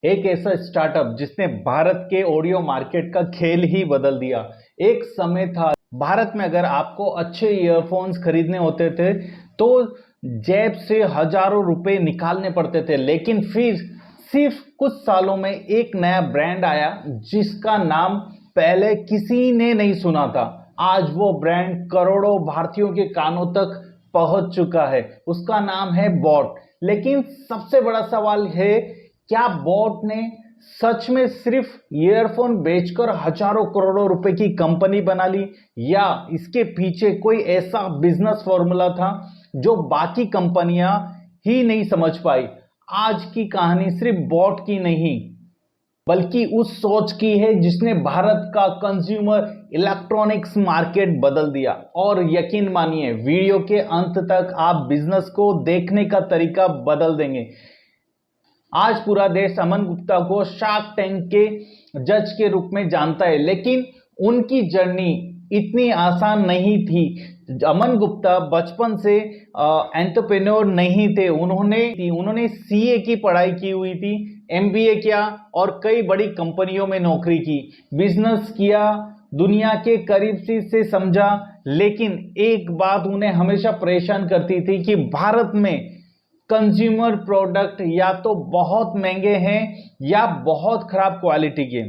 एक ऐसा स्टार्टअप जिसने भारत के ऑडियो मार्केट का खेल ही बदल दिया। एक समय था भारत में अगर आपको अच्छे ईयरफोन्स खरीदने होते थे तो जेब से हजारों रुपए निकालने पड़ते थे, लेकिन फिर सिर्फ कुछ सालों में एक नया ब्रांड आया जिसका नाम पहले किसी ने नहीं सुना था। आज वो ब्रांड करोड़ों भारतीयों के कानों तक पहुंच चुका है। उसका नाम है बोट। लेकिन सबसे बड़ा सवाल है, क्या बोट ने सच में सिर्फ ईयरफोन बेचकर हजारों करोड़ों रुपए की कंपनी बना ली, या इसके पीछे कोई ऐसा बिजनेस फॉर्मूला था जो बाकी कंपनियां ही नहीं समझ पाई? आज की कहानी सिर्फ बोट की नहीं, बल्कि उस सोच की है जिसने भारत का कंज्यूमर इलेक्ट्रॉनिक्स मार्केट बदल दिया। और यकीन मानिए, वीडियो के अंत तक आप बिजनेस को देखने का तरीका बदल देंगे। आज पूरा देश अमन गुप्ता को शार्क टैंक के जज के रूप में जानता है, लेकिन उनकी जर्नी इतनी आसान नहीं थी। अमन गुप्ता बचपन से एंटरप्रेन्योर नहीं थे। उन्होंने सीए की पढ़ाई की हुई थी, एमबीए किया और कई बड़ी कंपनियों में नौकरी की, बिजनेस किया, दुनिया के करीब से समझा। लेकिन एक बात उन्हें हमेशा परेशान करती थी कि भारत में कंज्यूमर प्रोडक्ट या तो बहुत महंगे हैं या बहुत खराब क्वालिटी के,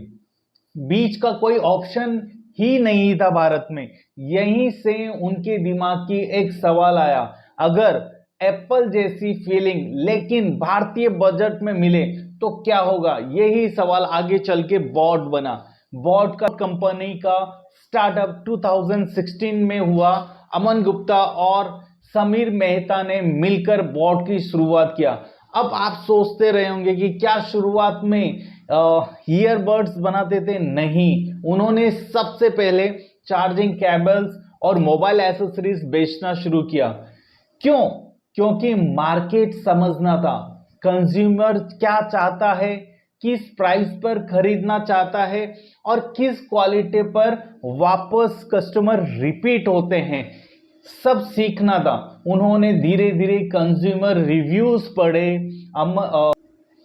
बीच का कोई ऑप्शन ही नहीं था भारत में। यहीं से उनके दिमाग की एक सवाल आया, अगर एप्पल जैसी फीलिंग लेकिन भारतीय बजट में मिले तो क्या होगा? यही सवाल आगे चल के बोट बना। बोट का कंपनी का स्टार्टअप 2016 में हुआ। अमन गुप्ता और समीर मेहता ने मिलकर बोट की शुरुआत किया। अब आप सोचते रहे होंगे कि क्या शुरुआत में ईयरबड्स बनाते थे? नहीं, उन्होंने सबसे पहले चार्जिंग केबल्स और मोबाइल एसेसरीज बेचना शुरू किया। क्यों? क्योंकि मार्केट समझना था, कंज्यूमर क्या चाहता है, किस प्राइस पर खरीदना चाहता है और किस क्वालिटी पर वापस कस्टमर रिपीट होते हैं, सब सीखना था। उन्होंने धीरे धीरे कंज्यूमर रिव्यूज पढ़े,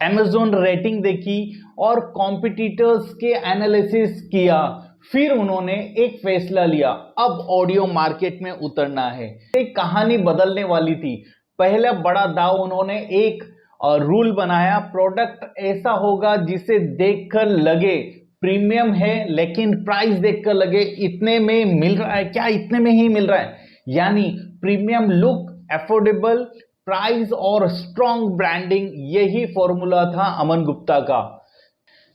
अमेज़न रेटिंग देखी और कॉम्पिटिटर्स के एनालिसिस किया। फिर उन्होंने एक फैसला लिया, अब ऑडियो मार्केट में उतरना है। एक कहानी बदलने वाली थी। पहला बड़ा दाव उन्होंने एक रूल बनाया, प्रोडक्ट ऐसा होगा जिसे देखकर लगे प्रीमियम है, लेकिन प्राइस देखकर लगे इतने में मिल रहा है, क्या इतने में ही मिल रहा है? यानी प्रीमियम लुक, अफोर्डेबल प्राइस और स्ट्रॉन्ग ब्रांडिंग, यही फॉर्मूला था अमन गुप्ता का।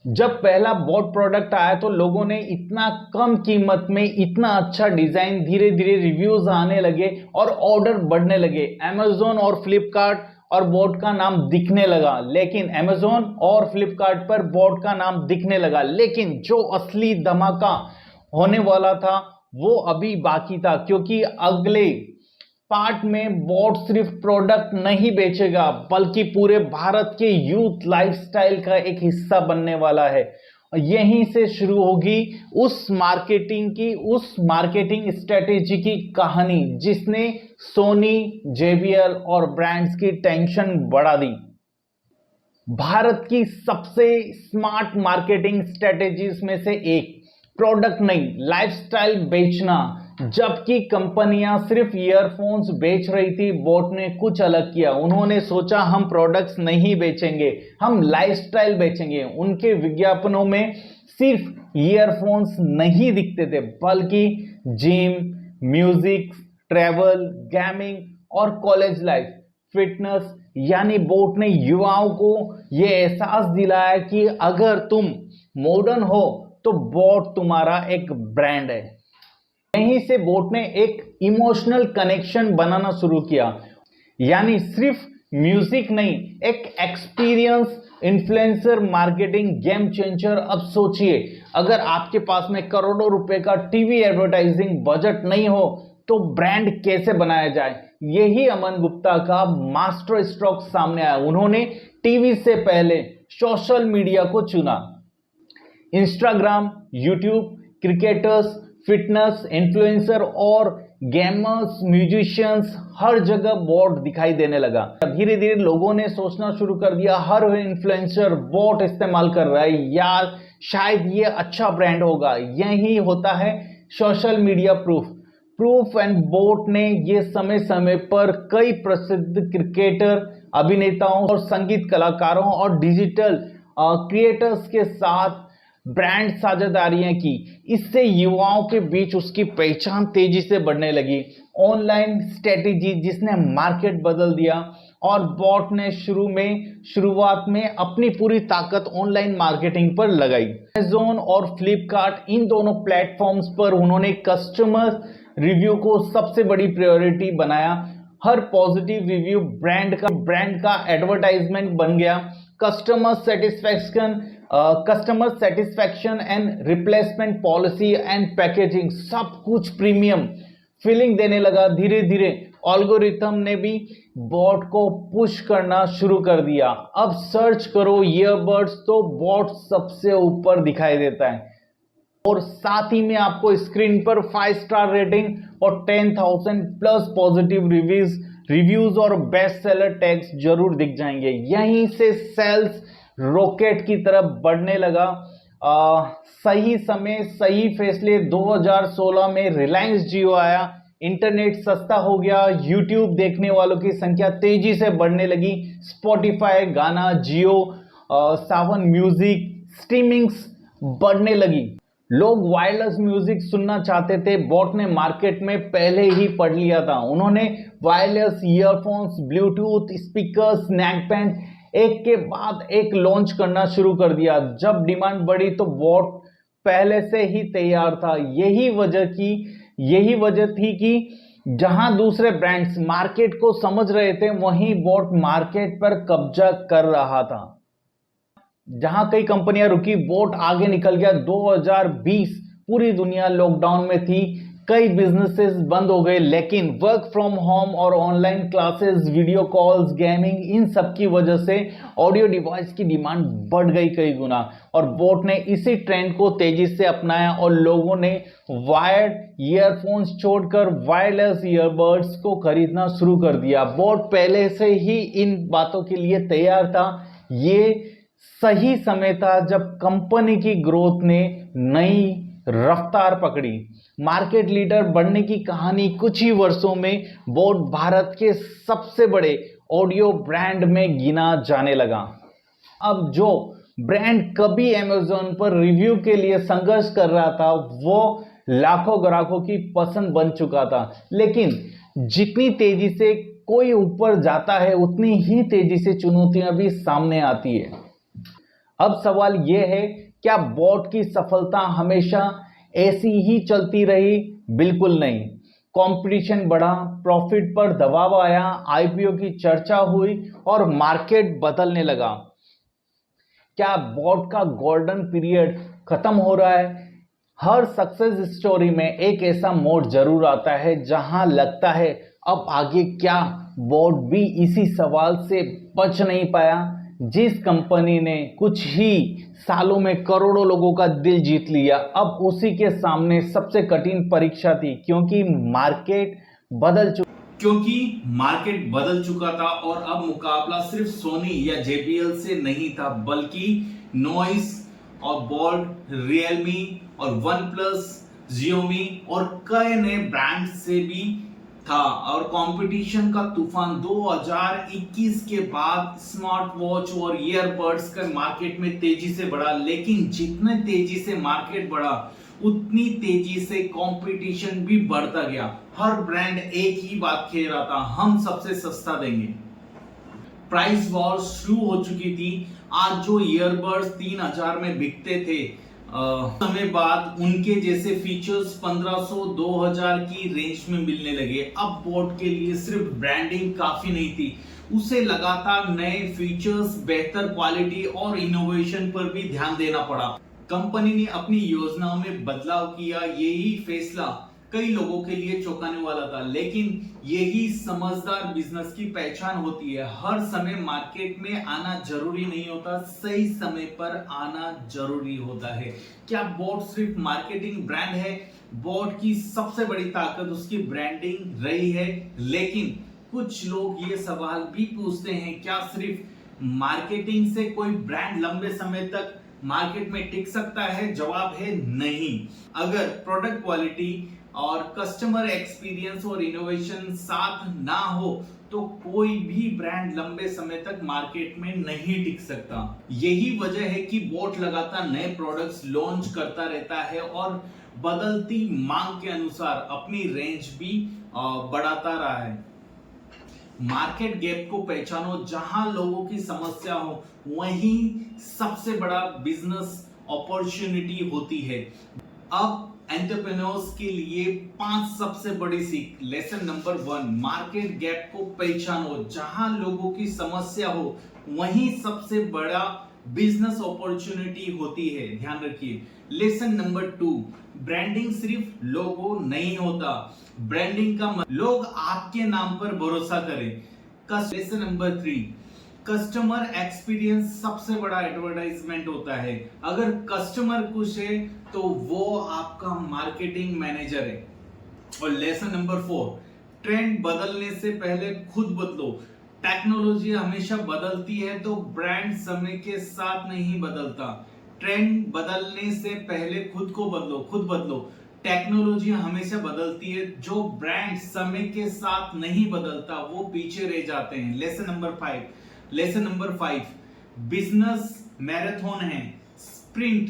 जब पहला बोट प्रोडक्ट आया तो लोगों ने इतना कम कीमत में इतना अच्छा डिजाइन, धीरे धीरे रिव्यूज आने लगे और ऑर्डर बढ़ने लगे। अमेज़न और फ्लिपकार्ट और बोट का नाम दिखने लगा, लेकिन अमेज़न और फ्लिपकार्ट पर बोट का नाम दिखने लगा, लेकिन जो असली धमाका होने वाला था वो अभी बाकी था। क्योंकि अगले पार्ट में बोट सिर्फ प्रोडक्ट नहीं बेचेगा, बल्कि पूरे भारत के यूथ लाइफस्टाइल का एक हिस्सा बनने वाला है। यहीं से शुरू होगी उस मार्केटिंग स्ट्रेटेजी की कहानी जिसने सोनी, जेबीएल और ब्रांड्स की टेंशन बढ़ा दी। भारत की सबसे स्मार्ट मार्केटिंग स्ट्रेटेजीज में से एक, प्रोडक्ट नहीं लाइफस्टाइल बेचना। जबकि कंपनियां सिर्फ ईयरफोन्स बेच रही थी, बोट ने कुछ अलग किया। उन्होंने सोचा हम प्रोडक्ट्स नहीं बेचेंगे, हम लाइफस्टाइल बेचेंगे। उनके विज्ञापनों में सिर्फ ईयरफोन्स नहीं दिखते थे, बल्कि जिम, म्यूजिक, ट्रैवल, गेमिंग और कॉलेज लाइफ, फिटनेस। यानी बोट ने युवाओं को यह एहसास दिलाया कि अगर तुम मॉडर्न हो तो बोट तुम्हारा एक ब्रांड है। यहीं से बोट ने एक इमोशनल कनेक्शन बनाना शुरू किया। यानी सिर्फ म्यूजिक नहीं, एक experience influencer marketing game changer. अब सोचिए, अगर आपके पास में करोड़ों रुपए का टीवी एडवर्टाइजिंग बजट नहीं हो तो ब्रांड कैसे बनाया जाए? यही अमन गुप्ता का मास्टर स्ट्रोक सामने आया। उन्होंने टीवी से पहले सोशल मीडिया को चुना। Instagram, YouTube, cricketers, fitness influencer और गेमर्स, म्यूजिशियंस, हर जगह बॉट दिखाई देने लगा। धीरे धीरे लोगों ने सोचना शुरू कर दिया, हर इन्फ्लुएंसर बॉट इस्तेमाल कर रहा है यार, शायद ये अच्छा ब्रांड होगा। यही होता है social media proof and bot ने ये समय समय पर कई प्रसिद्ध क्रिकेटर, अभिनेताओं और संगीत कलाकारों और डिजिटल क्रिएटर्स के साथ ब्रांड साझेदारियां की। इससे युवाओं के बीच उसकी पहचान तेजी से बढ़ने लगी। ऑनलाइन स्ट्रेटेजी जिसने मार्केट बदल दिया, और बॉट ने शुरुआत में अपनी पूरी ताकत ऑनलाइन मार्केटिंग पर लगाई। अमेज़न और फ्लिपकार्ट, इन दोनों प्लेटफॉर्म्स पर उन्होंने कस्टमर रिव्यू को सबसे बड़ी प्रायोरिटी बनाया। हर पॉजिटिव रिव्यू ब्रांड का एडवर्टाइजमेंट बन गया। Customer satisfaction and replacement policy and packaging, सब कुछ प्रीमियम फीलिंग देने लगा। धीरे धीरे एल्गोरिथम ने भी बॉट को पुश करना शुरू कर दिया। अब सर्च करो ईयरबड्स तो बॉट सबसे ऊपर दिखाई देता है, और साथ ही में आपको स्क्रीन पर 5 स्टार रेटिंग और 10,000 प्लस पॉजिटिव रिव्यूज और बेस्ट सेलर टैग्स जरूर दिख जाएंगे। यहीं से सेल्स रॉकेट की तरफ बढ़ने लगा। सही समय सही फैसले, 2016 में रिलायंस जियो आया, इंटरनेट सस्ता हो गया, यूट्यूब देखने वालों की संख्या तेजी से बढ़ने लगी, स्पॉटिफाई, गाना, जियो सावन म्यूजिक स्ट्रीमिंग्स बढ़ने लगी। लोग वायरलेस म्यूजिक सुनना चाहते थे। बॉट ने मार्केट में पहले ही पढ़ लिया था। उन्होंने wireless earphones, Bluetooth speakers, neckband एक के बाद एक लॉन्च करना शुरू कर दिया। जब डिमांड बढ़ी तो बॉट पहले से ही तैयार था। यही वजह थी कि जहां दूसरे ब्रांड्स मार्केट को समझ रहे थे, वहीं बॉट मार्केट पर कब्जा कर रहा था। जहां कई कंपनियां रुकी, बॉट आगे निकल गया। 2020 पूरी दुनिया लॉकडाउन में थी, कई बिजनेसेस बंद हो गए, लेकिन वर्क फ्रॉम होम और online classes, video calls, gaming, इन सब की वजह से ऑडियो डिवाइस की डिमांड बढ़ गई कई गुना, और बॉट ने इसी ट्रेंड को तेजी से अपनाया और लोगों ने वायर्ड ईयरफोन्स छोड़कर वायरलेस ईयरबड्स को खरीदना शुरू कर दिया। बॉट पहले से ही इन बातों के लिए तैयार था। ये सही समय था जब कंपनी की ग्रोथ ने नई रफ्तार पकड़ी। मार्केट लीडर बनने की कहानी कुछ ही वर्षों में बॉट भारत के सबसे बड़े ऑडियो ब्रांड में गिना जाने लगा। अब जो ब्रांड कभी अमेज़न पर रिव्यू के लिए संघर्ष कर रहा था, वो लाखों ग्राहकों की पसंद बन चुका था। लेकिन जितनी तेजी से कोई ऊपर जाता है, उतनी ही तेजी से चुनौतियां भी सामने आती है। अब सवाल यह है, क्या बॉट की सफलता हमेशा ऐसी ही चलती रही? बिल्कुल नहीं। कंपटीशन बढ़ा, प्रॉफिट पर दबाव आया, आईपीओ की चर्चा हुई और मार्केट बदलने लगा। क्या बॉट का गोल्डन पीरियड खत्म हो रहा है? हर सक्सेस स्टोरी में एक ऐसा मोड़ जरूर आता है जहां लगता है अब आगे क्या। बॉट भी इसी सवाल से बच नहीं पाया। जिस कंपनी ने कुछ ही सालों में करोड़ों लोगों का दिल जीत लिया, अब उसी के सामने सबसे कठिन परीक्षा थी, क्योंकि मार्केट बदल चुका था और अब मुकाबला सिर्फ सोनी या जेबीएल से नहीं था, बल्कि नॉइस और बोल्ट, रियलमी और वन प्लस, जियोमी और कई नए ब्रांड से भी था। और कंपटीशन का तूफान 2021 के बाद स्मार्ट वॉच और ईयरबड्स का मार्केट में तेजी से बढ़ा। लेकिन जितने तेजी से मार्केट बढ़ा, उतनी तेजी से कंपटीशन भी बढ़ता गया। हर ब्रांड एक ही बात कह रहा था, हम सबसे सस्ता देंगे। प्राइस वॉर शुरू हो चुकी थी। आज जो ईयरबड्स 3000 में बिकते थे, समय बाद उनके जैसे फीचर्स 1500-2000 की रेंज में मिलने लगे। अब बॉट के लिए सिर्फ ब्रांडिंग काफी नहीं थी, उसे लगातार नए फीचर्स, बेहतर क्वालिटी और इनोवेशन पर भी ध्यान देना पड़ा। कंपनी ने अपनी योजनाओं में बदलाव किया। यही फैसला कई लोगों के लिए चौंकाने वाला था, लेकिन यही समझदार बिजनेस की पहचान होती है। हर समय मार्केट में आना जरूरी नहीं होता, सही समय पर आना जरूरी होता है। क्या बोट सिर्फ मार्केटिंग ब्रांड है? बोट की सबसे बड़ी ताकत उसकी ब्रांडिंग रही है, लेकिन कुछ लोग ये सवाल भी पूछते हैं, क्या सिर्फ मार्केटिंग से कोई ब्रांड लंबे समय तक मार्केट में टिक सकता है? जवाब है नहीं। अगर प्रोडक्ट क्वालिटी और कस्टमर एक्सपीरियंस और इनोवेशन साथ ना हो तो कोई भी ब्रांड लंबे समय तक मार्केट में नहीं टिक सकता। यही वजह है कि बोट लगातार नए प्रोडक्ट्स लॉन्च करता रहता है और बदलती मांग के अनुसार अपनी रेंज भी बढ़ाता रहा है। मार्केट गैप को पहचानो, जहां लोगों की समस्या हो वहीं सबसे बड़ा बिजनेस अपॉर्चुनिटी होती है। अब एंटरप्रेन्योर्स के लिए 5 सबसे बड़ी सीख। लेसन नंबर 1, मार्केट गैप को पहचानो, जहां लोगों की समस्या हो वहीं सबसे बड़ा बिजनेस अपॉर्चुनिटी होती है, ध्यान रखिए। लेसन नंबर 2, ब्रांडिंग सिर्फ लोगो नहीं होता, ब्रांडिंग का लोग आपके नाम पर भरोसा करें। लेसन नंबर 3, कस्टमर एक्सपीरियंस सबसे बड़ा एडवर्टाइजमेंट होता है। अगर कस्टमर खुश है तो वो आपका मार्केटिंग मैनेजर है। और लेसन नंबर 4, ट्रेंड बदलने से पहले खुद बदलो। टेक्नोलॉजी हमेशा बदलती है तो ब्रांड समय के साथ नहीं बदलता। ट्रेंड बदलने से पहले खुद को बदलो, खुद बदलो। टेक्नोलॉजी हमेशा बदलती है, जो ब्रांड समय के साथ नहीं बदलता वो पीछे रह जाते हैं। लेसन नंबर 5, बिजनेस मैराथन है, स्प्रिंट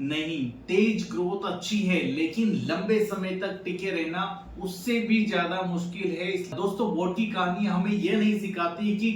नहीं। तेज ग्रोथ अच्छी है, लेकिन लंबे समय तक टिके रहना उससे भी ज्यादा मुश्किल है। दोस्तों, बोट की कहानी हमें यह नहीं सिखाती कि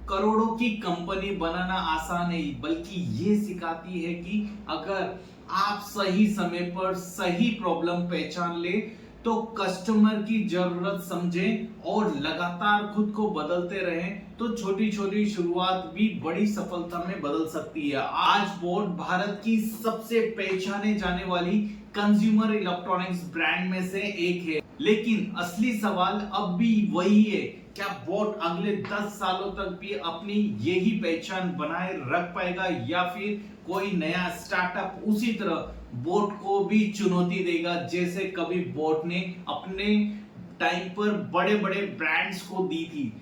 करोड़ों की कंपनी बनाना आसान है, बल्कि ये सिखाती है कि अगर आप सही समय पर सही प्रॉब्लम पहचान ले तो कस्टमर की जरूरत समझें और लगातार खुद को बदलते रहें तो छोटी छोटी शुरुआत भी बड़ी सफलता में बदल सकती है। आज बोट भारत की सबसे पहचाने जाने वाली कंज्यूमर इलेक्ट्रॉनिक्स ब्रांड में से एक है, लेकिन असली सवाल अब भी वही है, क्या बोट अगले 10 सालों तक भी अपनी यही पहचान बनाए रख पाएगा या फिर कोई नया स्टार्टअप उसी तरह बोट को भी चुनौती देगा, जैसे कभी बोट ने अपने टाइम पर बड़े बड़े ब्रांड्स को दी थी।